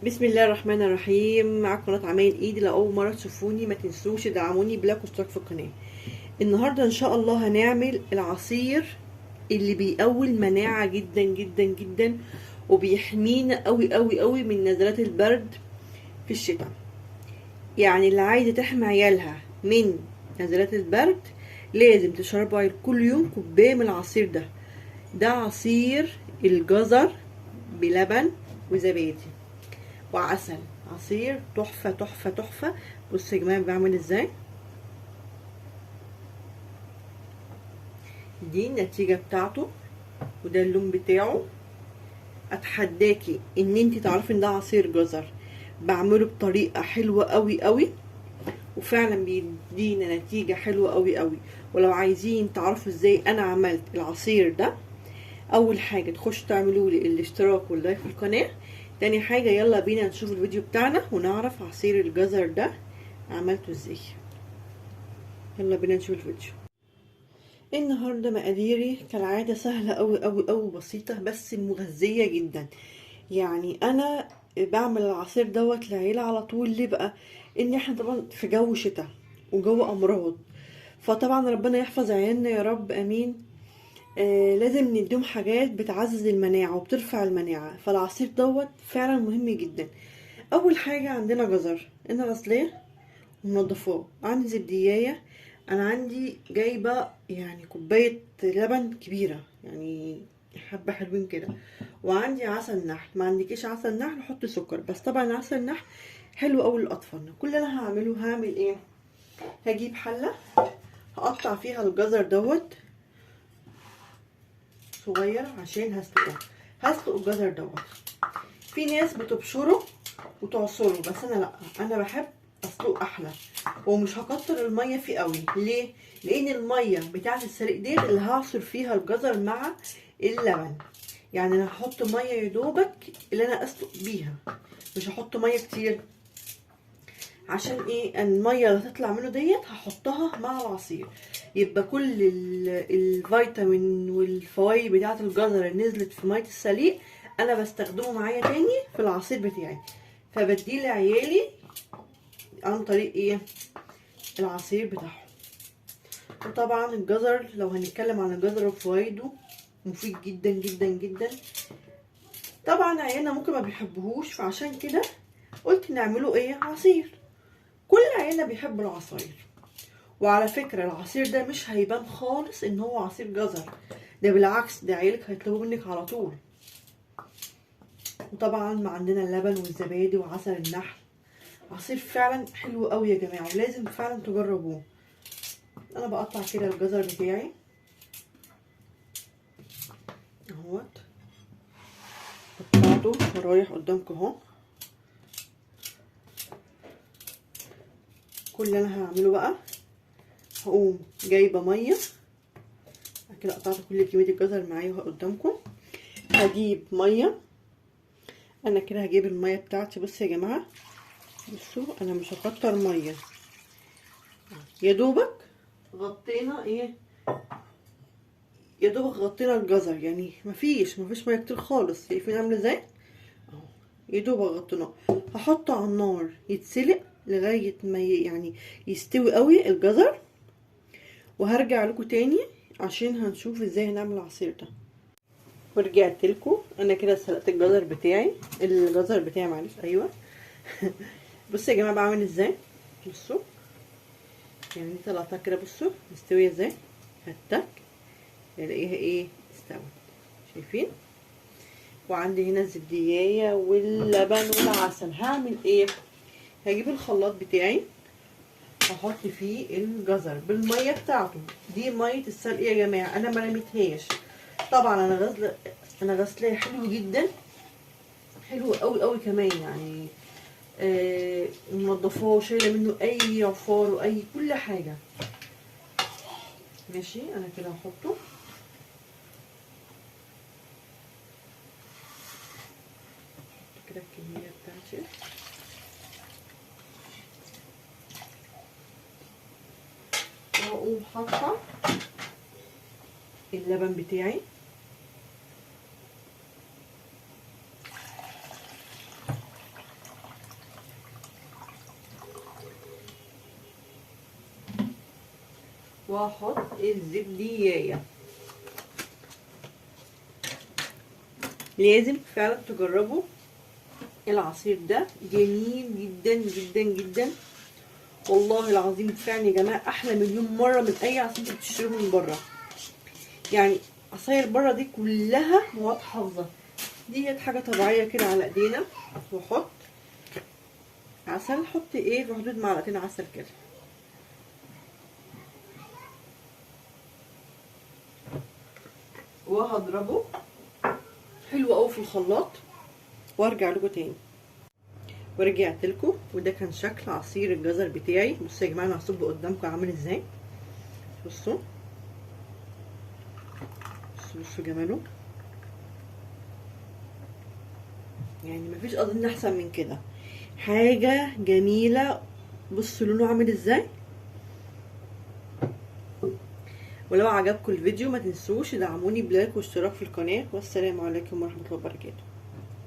بسم الله الرحمن الرحيم. معاكم قناه عمايل ايدي. لو اول مره تشوفوني ما تنسوش تدعموني بلايك واشتراك في القناه. النهارده ان شاء الله هنعمل العصير اللي بيقوي المناعه جدا جدا جدا، وبيحمينا قوي قوي قوي من نزلات البرد في الشتاء. يعني اللي عايزه تحمي عيالها من نزلات البرد لازم تشربوا كل يوم كوبايه من العصير ده. ده عصير الجزر بلبن وزبادي وعسل. عصير تحفه تحفه تحفه. بصوا يا جماعه بعمل ازاي. دي النتيجه بتاعته وده اللون بتاعه. اتحداكي ان انتي تعرفي ان ده عصير جزر. بعمله بطريقه حلوه قوي قوي وفعلا بيدينا نتيجه حلوه قوي قوي. ولو عايزين تعرفوا ازاي انا عملت العصير ده، اول حاجه تخشوا تعملوا لي الاشتراك واللايك في القناه. تاني حاجه يلا بينا نشوف الفيديو بتاعنا ونعرف عصير الجزر ده عملته ازاي. يلا بينا نشوف الفيديو. النهارده مقاديري كالعاده سهله قوي قوي قوي بسيطه بس مغذيه جدا. يعني انا بعمل العصير دوت للعيله على طول. ليه بقى؟ ان احنا طبعا في جو شتاء وجو امراض، فطبعا ربنا يحفظ عيالنا يا رب امين. لازم نديهم حاجات بتعزز المناعه وبترفع المناعه، فالعصير دوت فعلا مهم جدا. اول حاجه عندنا جزر، انا غسلاه ومنضفاه. عندي زبدية، انا عندي جايبه يعني كوبايه لبن كبيره، يعني حبه حلوين كده. وعندي عسل نحل. ما عندكيش عسل نحل حطي سكر، بس طبعا عسل نحل حلو قوي لاطفالنا. كل اللي انا هعمل ايه؟ هجيب حله هقطع فيها الجزر دوت صغير عشان هسلق الجزر دوت. في ناس بتبشره وتعصره، بس انا لا، انا بحب اسلقه احلى. ومش هكتر الميه فيه قوي. ليه؟ لان الميه بتاعه السلق ديت اللي هعصر فيها الجزر مع اللبن. يعني انا هحط ميه يدوبك اللي انا اسلق بيها، مش هحط ميه كتير. عشان ايه؟ الميه اللي هتطلع منه ديت هحطها مع العصير، يبقى كل الفيتامين والفوائد بتاعه الجزر اللي نزلت في ميه السليق انا بستخدمه معايا تاني في العصير بتاعي، فبديه لعيالي عن طريق ايه؟ العصير بتاعهم. وطبعا الجزر لو هنتكلم عن الجزر وفوائده مفيد جدا جدا جدا. طبعا عيالنا ممكن ما بيحبوهوش، فعشان كده قلت نعمله ايه؟ عصير. كل عيالنا بيحبوا العصاير. وعلى فكرة العصير ده مش هيبان خالص ان هو عصير جزر، ده بالعكس، ده عيالك هيطلبوا منك على طول. وطبعا ما عندنا اللبن والزبادي وعسل النحل. عصير فعلا حلو قوي يا جماعة ولازم فعلا تجربوه. انا بقطع كده الجزر بتاعي اهوت، قطعته شرايح قدامكم اهو. كل اللي انا هعمله بقى هقوم جايبه ميه كده، قطعت كل كميه الجزر معايا قدامكم. هجيب ميه، انا كده هجيب الميه بتاعتي. بصوا يا جماعه، بصوا انا مش هكتر ميه، يا دوبك غطينا ايه، يا دوبك غطينا الجزر، يعني مفيش ميه كتير خالص. شايفين عامله ازاي اهو؟ يا دوبك غطيناه. هحطه على النار يتسلق لغايه ما يعني يستوي قوي الجزر، وهرجع لكم تاني عشان هنشوف ازاي هنعمل العصير ده. ورجعت لكم انا كده سلقت الجزر بتاعي معلش، ايوه. بصوا يا جماعه بعمل ازاي. بصوا يعني دي طلعتها كده، بصوا مستويه ازاي، هتك الاقيها ايه؟ استوت. شايفين؟ وعندي هنا الزبدية واللبن والعسل. هعمل ايه؟ هجيب الخلاط بتاعي هحط فيه الجزر بالميه بتاعته. دي ميه السلق يا جماعه، انا ما رميتهاش. طبعا انا غسلاه حلو جدا، حلو قوي قوي كمان. يعني منضفاه شايله منه اي عفار واي كل حاجه. ماشي، انا كده هحطه كده الكميه بتاعتي. واقوم حاطه اللبن بتاعي وهحط الزبدية. لازم فعلا تجربوا العصير ده، جميل جدا جدا جدا والله العظيم. فعلا يا جماعه احلى مليون مره من اي عصير بتشتروه من بره. يعني عصاير بره دي كلها مواد حافظه، ديت حاجه طبيعيه كده على ايدينا. واحط عسل، احط ايه في حدود معلقتين عسل كده، وهضربه حلو قوي في الخلاط وارجع لكم تاني. ورجعت لكم، وده كان شكل عصير الجزر بتاعي. بصوا يا جماعه انا هصبه قدامكم عامل ازاي. بصوا بصوا جماله، يعني مفيش اظن احسن من كده، حاجه جميله. بصوا لونه عامل ازاي. ولو عجبكم الفيديو ما تنسوش تدعموني بلايك واشتراك في القناه، والسلام عليكم ورحمه الله وبركاته.